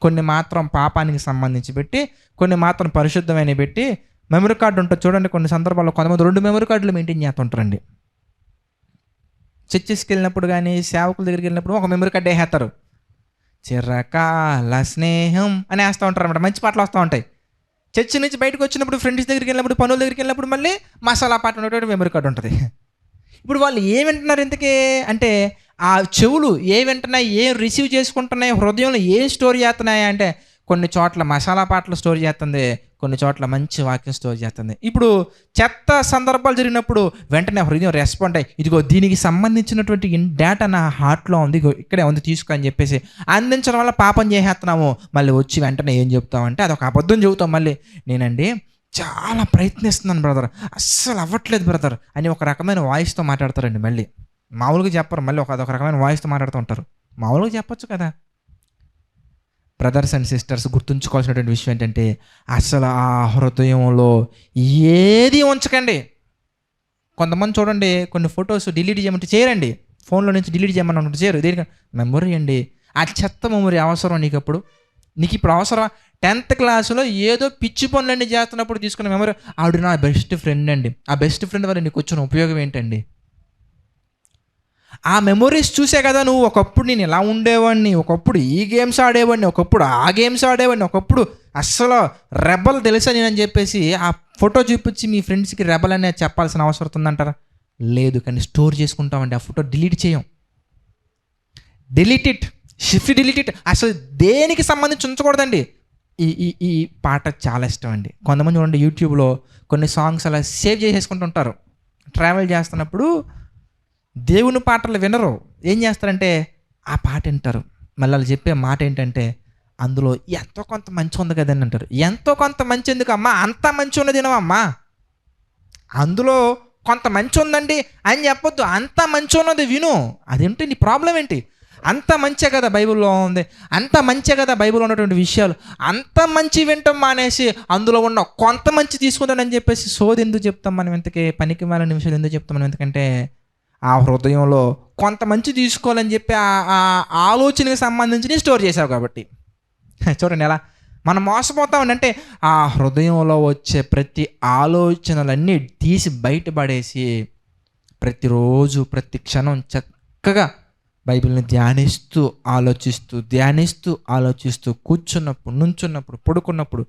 కొన్ని మాత్రం పాపానికి సంబంధించి పెట్టి, కొన్ని మాత్రం పరిశుద్ధమైనవి పెట్టి, మెమరీ కార్డు ఉంటుంది చూడండి. కొన్ని సందర్భాల్లో కొంతమంది 2 మెమరీ కార్డులు మెయింటైన్ చేస్తుంటారండి. చర్చిస్కి వెళ్ళినప్పుడు కానీ, సేవకుల దగ్గరికి వెళ్ళినప్పుడు ఒక మెమరీ కార్డు వేసేస్తారు. చిరకాల స్నేహం అని వేస్తూ ఉంటారు అనమాట. మంచి పాటలు వస్తూ ఉంటాయి. చర్చి నుంచి బయటకు వచ్చినప్పుడు, ఫ్రెండ్స్ దగ్గరికి వెళ్ళినప్పుడు, పనుల దగ్గరికి వెళ్ళినప్పుడు మళ్ళీ మసాలా పాట ఉన్నటువంటి మెమరీ కార్డు ఉంటుంది. ఇప్పుడు వాళ్ళు ఏం వింటున్నారు ఇంతకీ అంటే, ఆ చెవులు ఏ వింటున్నాయి, ఏం రిసీవ్ చేసుకుంటున్నాయి, హృదయంలో ఏం స్టోర్ చేస్తున్నాయి అంటే, కొన్ని చోట్ల మసాలా పాటలు స్టోర్ చేస్తుంది, కొన్ని చోట్ల మంచి వాక్యం స్టోర్ చేస్తుంది. ఇప్పుడు చెత్త సందర్భాలు జరిగినప్పుడు వెంటనే హృదయం రెస్పాండ్ అయ్యి, ఇదిగో దీనికి సంబంధించినటువంటి డేటా నా హార్ట్లో ఉంది, ఇక్కడే ఉంది, తీసుకో అని చెప్పేసి అందించడం వల్ల పాపం చేసేస్తున్నాము. మళ్ళీ వచ్చి వెంటనే ఏం చెప్తామంటే, అదొక అబద్ధం చెబుతాం. మళ్ళీ నేనండి చాలా ప్రయత్నిస్తున్నాను బ్రదర్, అస్సలు అవ్వట్లేదు బ్రదర్ అని ఒక రకమైన వాయిస్తో మాట్లాడతారండి. మళ్ళీ మామూలుగా చెప్పరు, మళ్ళీ అదొక రకమైన వాయిస్తో మాట్లాడుతూ ఉంటారు. మామూలుగా చెప్పొచ్చు కదా. బ్రదర్స్ అండ్ సిస్టర్స్, గుర్తుంచుకోవాల్సినటువంటి విషయం ఏంటంటే, అసలు ఆ హృదయంలో ఏది ఉంచకండి. కొంతమంది చూడండి, కొన్ని ఫొటోస్ డిలీట్ చేయమంటే చేయరండి. ఫోన్లో నుంచి డిలీట్ చేయమని అనుకుంటే చేయరు. దేనికి? మెమొరీ అండి. ఆ చెత్త మెమొరీ అవసరం నీకు? అప్పుడు నీకు ఇప్పుడు అవసరం? 10th క్లాస్లో ఏదో పిచ్చి పనులన్నీ చేస్తున్నప్పుడు తీసుకున్న మెమొరీ, ఆవిడ నా బెస్ట్ ఫ్రెండ్ అండి, ఆ బెస్ట్ ఫ్రెండ్ వల్ల నీకు వచ్చిన ఉపయోగం ఏంటండి? ఆ మెమొరీస్ చూసే కదా నువ్వు ఒకప్పుడు నేను ఇలా ఉండేవాడిని, ఒకప్పుడు ఈ గేమ్స్ ఆడేవాడిని, ఒకప్పుడు ఆ గేమ్స్ ఆడేవాడిని, ఒకప్పుడు అస్సలు రెబల్ తెలుసా నేనని చెప్పేసి ఆ ఫోటో చూపించి మీ ఫ్రెండ్స్కి రెబల్ అనేది చెప్పాల్సిన అవసరం ఉందంటారా? లేదు. కానీ స్టోర్ చేసుకుంటామండి. ఆ ఫోటో డిలీట్ చేయం. Delete it, shift delete it. అసలు దేనికి సంబంధించి ఉంచకూడదండి. ఈ ఈ ఈ పాట చాలా ఇష్టం అండి. కొంతమంది చూడండి యూట్యూబ్లో కొన్ని సాంగ్స్ అలా సేవ్ చేసేసుకుంటుంటారు. ట్రావెల్ చేస్తున్నప్పుడు దేవుని పాటలు వినరు. ఏం చేస్తారంటే ఆ పాట వింటారు. మళ్ళీ వాళ్ళు చెప్పే మాట ఏంటంటే, అందులో ఎంతో కొంత మంచి ఉంది కదని అంటారు. ఎంతో కొంత మంచి ఎందుకు అమ్మా, అంత మంచి ఉన్నది వినవమ్మా. అందులో కొంత మంచి ఉందండి అని చెప్పొద్దు, అంత మంచి ఉన్నది విను. అదేంటి నీ ప్రాబ్లం ఏంటి? అంత మంచే కదా బైబిల్లో ఉంది, అంత మంచే కదా బైబిల్లో ఉన్నటువంటి విషయాలు. అంత మంచి వింటాం మానేసి అందులో ఉన్న కొంత మంచి తీసుకుందానని చెప్పేసి సోది ఎందుకు చెప్తాం మనం? ఇంతకీ పనికి మాలిన విషయాలు ఎందుకు చెప్తాం మనం? ఎందుకంటే ఆ హృదయంలో కొంత మంచి తీసుకోవాలని చెప్పి ఆ ఆలోచనకి సంబంధించి స్టోర్ చేసావు కాబట్టి. చూడండి ఎలా మనం మోసపోతామని. అంటే ఆ హృదయంలో వచ్చే ప్రతి ఆలోచనలన్నీ తీసి బయటపడేసి ప్రతిరోజు ప్రతి క్షణం చక్కగా బైబిల్ని ధ్యానిస్తూ ఆలోచిస్తూ కూర్చున్నప్పుడు, నుంచున్నప్పుడు, పడుకున్నప్పుడు,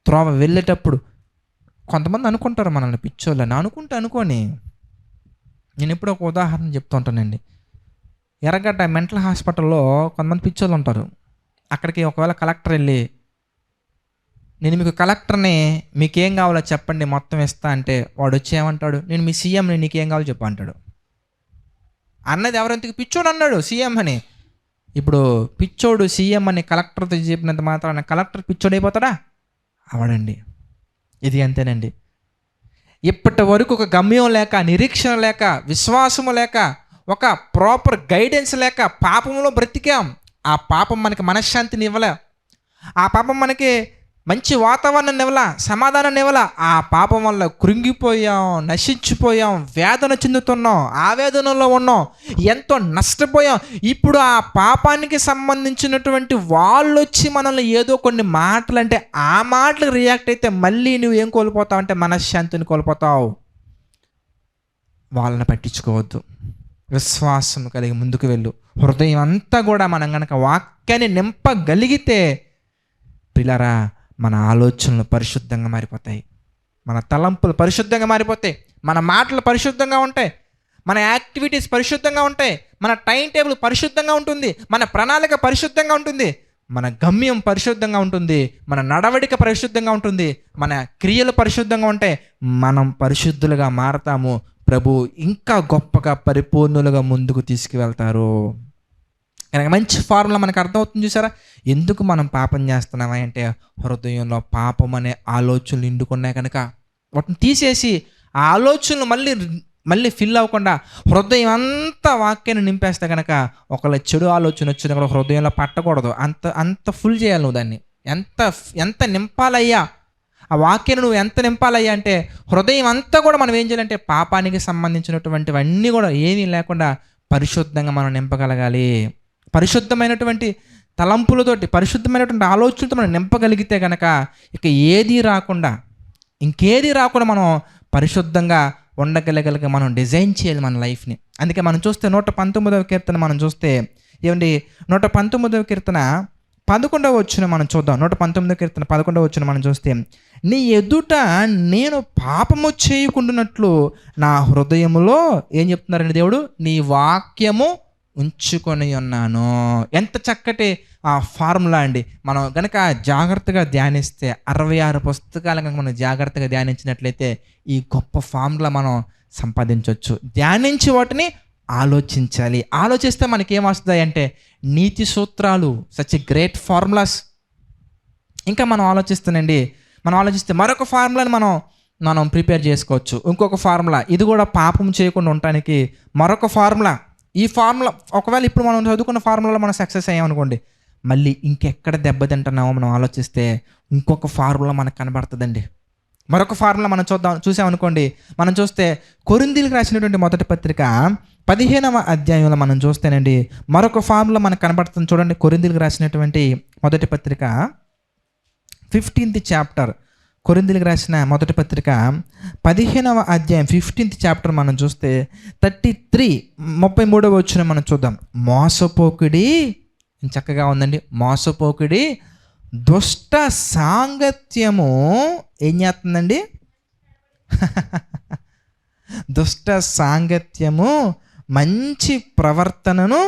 త్రోవ వెళ్ళేటప్పుడు. కొంతమంది అనుకుంటారు మనల్ని పిచ్చోళ్ళని. అనుకోని నేను ఎప్పుడో ఒక ఉదాహరణ చెప్తూ ఉంటానండి. ఎర్రగడ్డ మెంటల్ హాస్పిటల్లో కొంతమంది పిచ్చోళ్ళు ఉంటారు. అక్కడికి ఒకవేళ కలెక్టర్ వెళ్ళి, నేను మీకు కలెక్టర్ని, మీకేం కావాలో చెప్పండి మొత్తం ఇస్తా అంటే, వాడు వచ్చి ఏమంటాడు? నేను మీ సీఎంని, నీకేం కావాలో చెప్పు అంటాడు. అన్నది ఎవరంతకు? పిచ్చోడు అన్నాడు సీఎం అని. ఇప్పుడు పిచ్చోడు సీఎం అని కలెక్టర్తో చెప్పినంత మాత్రాన కలెక్టర్ పిచ్చోడు అయిపోతాడా? అవడండి. ఇది అంతేనండి. ఇప్పటి వరకు ఒక గమ్యం లేక, నిరీక్షణ లేక, విశ్వాసము లేక, ఒక ప్రాపర్ గైడెన్స్ లేక పాపంలో బ్రతికాం. ఆ పాపం మనకి మనశ్శాంతిని ఇవ్వలే, ఆ పాపం మనకి మంచి వాతావరణం ఇవ్వలా, సమాధానం ఇవ్వలా. ఆ పాపం వల్ల కృంగిపోయాం, నశించిపోయాం, వేదన చెందుతున్నాం, ఆవేదనలో ఉన్నాం, ఎంతో నష్టపోయాం. ఇప్పుడు ఆ పాపానికి సంబంధించినటువంటి వాళ్ళు వచ్చి మనల్ని ఏదో కొన్ని మాటలు అంటే, ఆ మాటలకు రియాక్ట్ అయితే మళ్ళీ నువ్వు ఏం కోల్పోతావు అంటే మనశ్శాంతిని కోల్పోతావు. వాళ్ళని పట్టించుకోవద్దు. విశ్వాసం కలిగి ముందుకు వెళ్ళు. హృదయం అంతా కూడా మనం కనుక వాక్యాన్ని నింపగలిగితే పిల్లరా, మన ఆలోచనలు పరిశుద్ధంగా మారిపోతాయి, మన తలంపులు పరిశుద్ధంగా మారిపోతాయి, మన మాటలు పరిశుద్ధంగా ఉంటాయి, మన యాక్టివిటీస్ పరిశుద్ధంగా ఉంటాయి, మన టైం టేబుల్ పరిశుద్ధంగా ఉంటుంది, మన ప్రణాళిక పరిశుద్ధంగా ఉంటుంది, మన గమ్యం పరిశుద్ధంగా ఉంటుంది, మన నడవడిక పరిశుద్ధంగా ఉంటుంది, మన క్రియలు పరిశుద్ధంగా ఉంటాయి. మనం పరిశుద్ధులుగా మారతాము. ప్రభు ఇంకా గొప్పగా పరిపూర్ణులుగా ముందుకు తీసుకువెళ్తారు. కనుక మంచి ఫార్ములా మనకు అర్థమవుతుంది. చూసారా, ఎందుకు మనం పాపం చేస్తున్నామా అంటే, హృదయంలో పాపం అనే ఆలోచనలు నిండుకున్నాయి కనుక వాటిని తీసేసి ఆ ఆలోచనలు మళ్ళీ ఫిల్ అవ్వకుండా హృదయం అంతా వాక్యాన్ని నింపేస్తే కనుక, ఒకళ్ళ చెడు ఆలోచన వచ్చినా కూడా హృదయంలో పట్టకూడదు. అంత ఫుల్ చేయాలి నువ్వు దాన్ని. ఎంత నింపాలయ్యా ఆ వాక్యాన్ని, నువ్వు ఎంత నింపాలయ్యా అంటే, హృదయం అంతా కూడా మనం ఏం చేయాలంటే పాపానికి సంబంధించినటువంటివన్నీ కూడా ఏమీ లేకుండా పరిశుద్ధంగా మనం నింపగలగాలి. పరిశుద్ధమైనటువంటి తలంపులతోటి పరిశుద్ధమైనటువంటి ఆలోచనలతో మనం నింపగలిగితే కనుక ఇక ఇంకేది రాకుండా మనం పరిశుద్ధంగా ఉండగలగలిగా మనం డిజైన్ చేయాలి మన లైఫ్ని. అందుకే మనం చూస్తే 119వ కీర్తన మనం చూస్తే ఏమండి, 119వ కీర్తన 11వ వచనం మనం చూద్దాం. 119వ కీర్తన 11వ వచనం మనం చూస్తే, నీ ఎదుట నేను పాపము చేయకుండానట్లు నా హృదయములో ఏం చెప్తున్నారండి దేవుడు, నీ వాక్యము ఉంచుకొని ఉన్నాను. ఎంత చక్కటి ఆ ఫార్ములా అండి. మనం గనక జాగ్రత్తగా ధ్యానిస్తే 66 పుస్తకాలు కనుక మనం జాగ్రత్తగా ధ్యానించినట్లయితే ఈ గొప్ప ఫార్ములా మనం సంపాదించవచ్చు. ధ్యానించి వాటిని ఆలోచించాలి. ఆలోచిస్తే మనకి ఏమొస్తాయి అంటే నీతి సూత్రాలు, సచ్ ఎ గ్రేట్ ఫార్ములాస్. ఇంకా మనం ఆలోచిస్తే మరొక ఫార్ములాని మనం ప్రిపేర్ చేసుకోవచ్చు. ఇంకొక ఫార్ములా, ఇది కూడా పాపం చేయకుండా ఉండటానికి మరొక ఫార్ములా. ఈ ఫార్ములా ఒకవేళ ఇప్పుడు మనం చదువుకున్న ఫార్ములాలో మనం సక్సెస్ అయ్యామనుకోండి, మళ్ళీ ఇంకెక్కడ దెబ్బతింటున్నామో మనం ఆలోచిస్తే ఇంకొక ఫార్ములా మనకు కనబడుతుందండి. మరొక ఫార్ములా మనం చూసామనుకోండి. మనం చూస్తే కొరింథీయులకు రాసినటువంటి మొదటి పత్రిక 15వ అధ్యాయంలో మనం చూస్తేనండి మరొక ఫార్ములా మనకు కనబడుతుంది. చూడండి, కొరింథీయులకు రాసినటువంటి మొదటి పత్రిక 15th చాప్టర్, కొరింథీయులకు రాసిన మొదటి పత్రిక 15వ అధ్యాయం 15th చాప్టర్ మనం చూస్తే 33వ వచనం మనం చూద్దాం. మోసపోకుడి, చక్కగా ఉందండి, మోసపోకుడి దుష్ట సాంగత్యము ఏం చేస్తుందండి దుష్ట సాంగత్యము మంచి ప్రవర్తనను,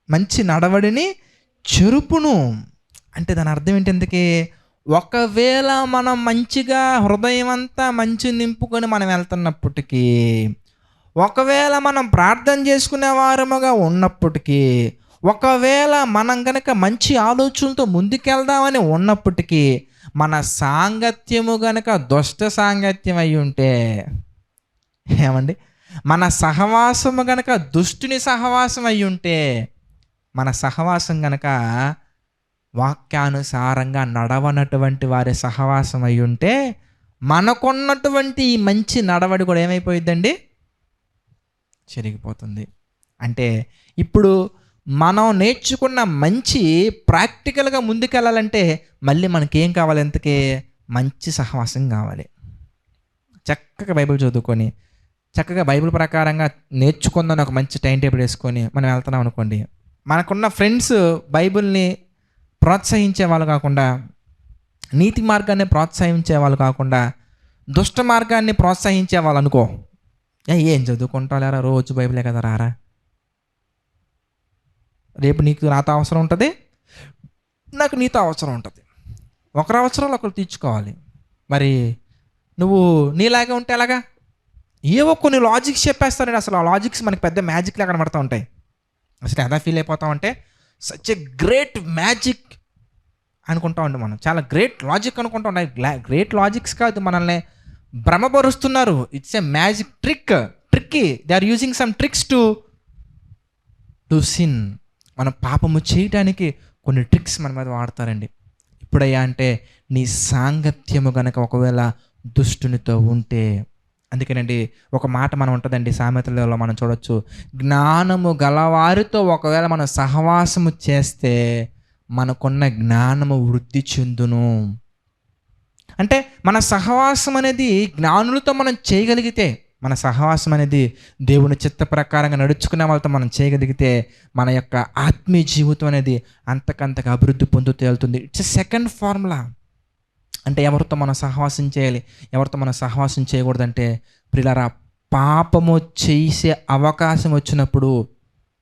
మంచి నడవడిని చెరుపును. అంటే దాని అర్థం ఏంటి? ఒకవేళ మనం మంచిగా హృదయం అంతా మంచి నింపుకొని మనం వెళ్తున్నప్పటికీ, ఒకవేళ మనం ప్రార్థన చేసుకునే వారముగా ఉన్నప్పటికీ, ఒకవేళ మనం కనుక మంచి ఆలోచనలతో ముందుకెళ్దామని ఉన్నప్పటికీ, మన సాంగత్యము గనక దుష్ట సాంగత్యం అయి ఉంటే, ఏమండి, మన సహవాసము గనక దుష్టుని సహవాసం అయి ఉంటే, మన సహవాసం గనక వాక్యానుసారంగా నడవనటువంటి వారి సహవాసం అయి ఉంటే, మనకున్నటువంటి ఈ మంచి నడవడి కూడా ఏమైపోయిద్దండి, చెరిగిపోతుంది. అంటే ఇప్పుడు మనం నేర్చుకున్న మంచి ప్రాక్టికల్గా ముందుకెళ్ళాలంటే మళ్ళీ మనకేం కావాలి? ఎంతకే మంచి సహవాసం కావాలి. చక్కగా బైబిల్ చదువుకొని, చక్కగా బైబిల్ ప్రకారంగా నేర్చుకుందని ఒక మంచి టైం టేబుల్ వేసుకొని మనం వెళ్తున్నాం అనుకోండి, మనకున్న ఫ్రెండ్స్ బైబిల్ని ప్రోత్సహించే వాళ్ళు కాకుండా, నీతి మార్గాన్ని ప్రోత్సహించే వాళ్ళు కాకుండా, దుష్ట మార్గాన్ని ప్రోత్సహించే వాళ్ళు అనుకో, ఏం చదువుకుంటారా, రోజు బైబిలే కదా రారా, రేపు నీకు నాతో అవసరం ఉంటుంది, నాకు నీతో అవసరం ఉంటుంది, ఒకరి అవసరాలు ఒకరు తీర్చుకోవాలి. మరి నువ్వు నీలాగే ఉంటే ఎలాగా? ఏవో కొన్ని లాజిక్స్ చెప్పేస్తారండి. అసలు ఆ లాజిక్స్ మనకి పెద్ద మ్యాజిక్లా కనబడుతూ ఉంటాయి. అసలు ఎలా ఫీల్ అయిపోతామంటే సచ్ ఎ గ్రేట్ మ్యాజిక్ అనుకుంటా ఉండి మనం చాలా గ్రేట్ లాజిక్ అనుకుంటా ఉన్నాయి. గ్రేట్ లాజిక్స్ కాదు, మనల్ని భ్రమపరుస్తున్నారు. It's a magic tricky. They are using some tricks to sin. మనం పాపము చేయడానికి కొన్ని ట్రిక్స్ మన మీద వాడతారండి. ఇప్పుడయ్యా అంటే నీ సాంగత్యము గనక ఒకవేళ దుష్టునితో ఉంటే, అందుకేనండి ఒక మాట మనం ఉంటుందండి, సామెతలలో మనం చూడొచ్చు, జ్ఞానము గలవారితో ఒకవేళ మనం సహవాసము చేస్తే మనకున్న జ్ఞానము వృద్ధి చెందును. అంటే మన సహవాసం అనేది జ్ఞానులతో మనం చేయగలిగితే, మన సహవాసం అనేది దేవుని చిత్త ప్రకారంగా నడుచుకునే వాళ్ళతో మనం చేయగలిగితే మన యొక్క ఆత్మీయ జీవితం అనేది అంతకంతగా అభివృద్ధి పొందుతూ వెళ్తుంది. It's a second formula. అంటే ఎవరితో మనం సహవాసం చేయాలి, ఎవరితో మనం సహవాసం చేయకూడదంటే, ప్రియులారా, పాపము చేసే అవకాశం వచ్చినప్పుడు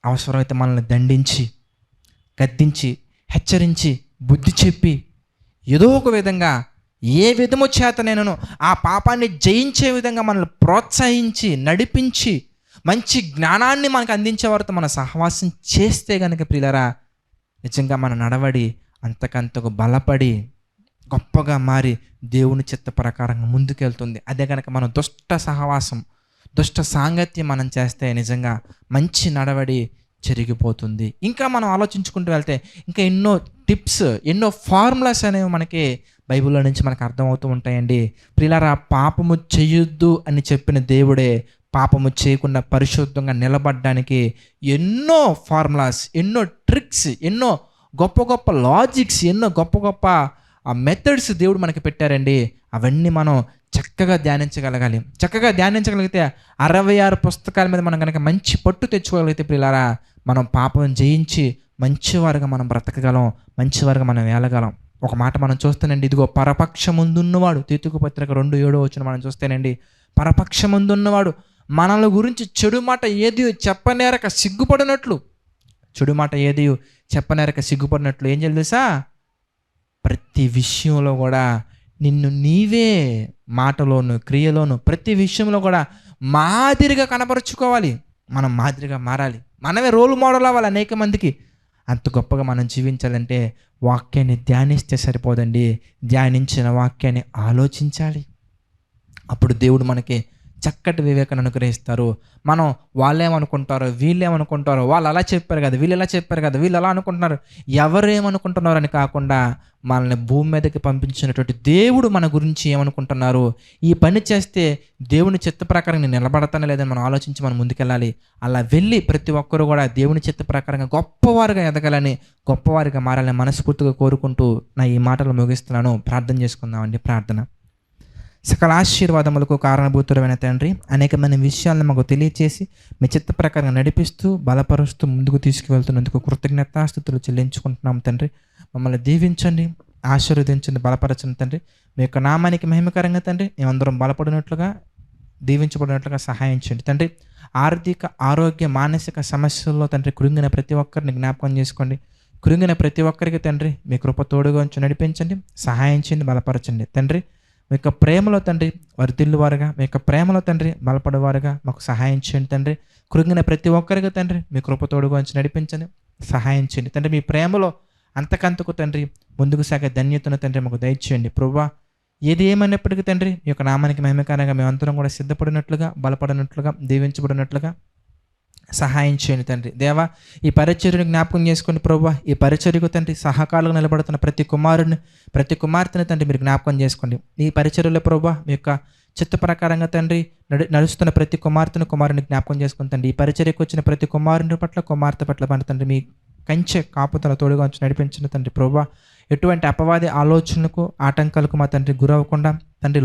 అవసరమైతే మనల్ని దండించి, గద్దించి, హెచ్చరించి, బుద్ధి చెప్పి, ఏదో ఒక విధంగా ఏ విధము చేత నేను ఆ పాపాన్ని జయించే విధంగా మనల్ని ప్రోత్సహించి, నడిపించి, మంచి జ్ఞానాన్ని మనకు అందించేవారితో మన సహవాసం చేస్తే కనుక ప్రియులారా, నిజంగా మన నడవడి అంతకంతకు బలపడి గొప్పగా మారి దేవుని చిత్త ప్రకారంగా ముందుకెళ్తుంది. అదే కనుక మనం దుష్ట సాంగత్యం మనం చేస్తే నిజంగా మంచి నడవడి చెరిగిపోతుంది. ఇంకా మనం ఆలోచించుకుంటూ వెళ్తే ఇంకా ఎన్నో టిప్స్, ఎన్నో ఫార్ములాస్ అనేవి మనకి బైబిల్లో నుంచి మనకు అర్థమవుతూ ఉంటాయండి. ప్రియులారా, పాపము చేయొద్దు అని చెప్పిన దేవుడే పాపము చేయకుండా పరిశుద్ధంగా నిలబడడానికి ఎన్నో ఫార్ములాస్, ఎన్నో ట్రిక్స్, ఎన్నో గొప్ప గొప్ప లాజిక్స్, ఎన్నో గొప్ప గొప్ప మెథడ్స్ దేవుడు మనకి పెట్టారండి. అవన్నీ మనం చక్కగా ధ్యానించగలగాలి. చక్కగా ధ్యానించగలిగితే 66 పుస్తకాల మీద మనం కనుక మంచి పట్టు తెచ్చుకోగలిగితే ప్రియులారా, మనం పాపం జయించి మంచివారుగా మనం బ్రతకగలం, మంచివారుగా మనం వేలగలం. ఒక మాట మనం చూస్తేనండి, ఇదిగో పరపక్షమందున్నవాడు, తీతుకు పత్రిక 2:7 మనం చూస్తేనండి, పరపక్షమందున్నవాడు మనల గురించి చెడు మాట ఏది చెప్పనేరక సిగ్గుపడినట్లు, చెడు మాట ఏది చెప్పనేరక సిగ్గుపడినట్లు ఏం చేయాలి తెలుసా? ప్రతి విషయంలో కూడా నిన్ను నీవే మాటలోను క్రియలోను ప్రతి విషయంలో కూడా మాదిరిగా కనపరుచుకోవాలి. మనం మాదిరిగా మారాలి, మనమే రోల్ మోడల్ అవ్వాలి అనేక మందికి. అంత గొప్పగా మనం జీవించాలంటే వాక్యాన్ని ధ్యానిస్తే సరిపోదండి, ధ్యానించిన వాక్యాన్ని ఆలోచించాలి. అప్పుడు దేవుడు మనకి చక్కటి వివేకాన్ని అనుగ్రహిస్తారు. మనం వాళ్ళేమనుకుంటారో వీళ్ళేమనుకుంటారో, వాళ్ళు అలా చెప్పారు కదా, వీళ్ళు ఇలా చెప్పారు కదా, వీళ్ళు అలా అనుకుంటున్నారు, ఎవరేమనుకుంటున్నారు అని కాకుండా మనల్ని భూమి మీదకి పంపించినటువంటి దేవుడు మన గురించి ఏమనుకుంటున్నారు, ఈ పని చేస్తే దేవుని చిత్త ప్రకారం నేను నిలబడతానే లేదని మనం ఆలోచించి మనం ముందుకెళ్ళాలి. అలా వెళ్ళి ప్రతి ఒక్కరూ కూడా దేవుని చిత్త ప్రకారంగా గొప్పవారుగా ఎదగాలని, గొప్పవారిగా మారాలని మనస్ఫూర్తిగా కోరుకుంటూ నా ఈ మాటలు ముగిస్తున్నాను. ప్రార్థన చేసుకుందామండి. ప్రార్థన. సకల ఆశీర్వాదములకు కారణభూతుడమైన తండ్రి, అనేకమైన విషయాలను మాకు తెలియచేసి మీ చిత్త ప్రకారంగా నడిపిస్తూ బలపరుస్తూ ముందుకు తీసుకువెళ్తున్నందుకు కృతజ్ఞతాస్తుతులు చెల్లించుకుంటున్నాం తండ్రి. మమ్మల్ని దీవించండి, ఆశీర్వదించండి, బలపరచండి తండ్రి. మీ యొక్క నామానికి మహిమకరంగా తండ్రి మేమందరం బలపడినట్లుగా, దీవించబడినట్లుగా సహాయం చేయండి తండ్రి. ఆర్థిక, ఆరోగ్య, మానసిక సమస్యల్లో తండ్రి కృంగిన ప్రతి ఒక్కరిని జ్ఞాపకం చేసుకోండి. కృంగిన ప్రతి ఒక్కరికి తండ్రి మీ కృప తోడుగా ఉంచి నడిపించండి, సహాయం చేయండి, బలపరచండి తండ్రి. మీ యొక్క ప్రేమలో తండ్రి వర్ధిల్లువారుగా, మీ యొక్క ప్రేమలో తండ్రి బలపడేవారుగా మాకు సహాయం చేయండి తండ్రి. కృంగిన ప్రతి ఒక్కరికి తండ్రి మీ కృప తోడుగా ఉంచి నడిపించండి, సహాయం చేయండి తండ్రి. మీ ప్రేమలో అంతకంతకు తండ్రి ముందుకు సాగే ధన్యతను తండ్రి మాకు దయచేయండి ప్రభువా. ఏది ఏమైనప్పటికీ తండ్రి మీ యొక్క నామానికి మహిమకరంగా మేమందరం కూడా సిద్ధపడినట్లుగా, బలపడినట్లుగా, దీవించబడినట్లుగా సహాయం చేయండి తండ్రి. దేవా, ఈ పరిచర్యను జ్ఞాపకం చేసుకోండి ప్రభువా. ఈ పరిచర్యకు తండ్రి సహకాలుగా నిలబడుతున్న ప్రతి కుమారుని, ప్రతి కుమార్తెని తండ్రి మీరు జ్ఞాపకం చేసుకోండి. ఈ పరిచర్యలో ప్రభువా మీ యొక్క చిత్త ప్రకారంగా తండ్రి నడుస్తున్న ప్రతి కుమారుని జ్ఞాపకం చేసుకుని తండ్రి. ఈ పరిచర్యకు వచ్చిన ప్రతి కుమారుని పట్ల, కుమార్తె పట్ల తండ్రి మీ కంచె కాపుతల తోడుగా ఉంచి నడిపించిన తండ్రి ప్రభువా. ఎటువంటి అపవాది ఆలోచనలకు, ఆటంకాలకు మా తండ్రి గురవ్వకుండా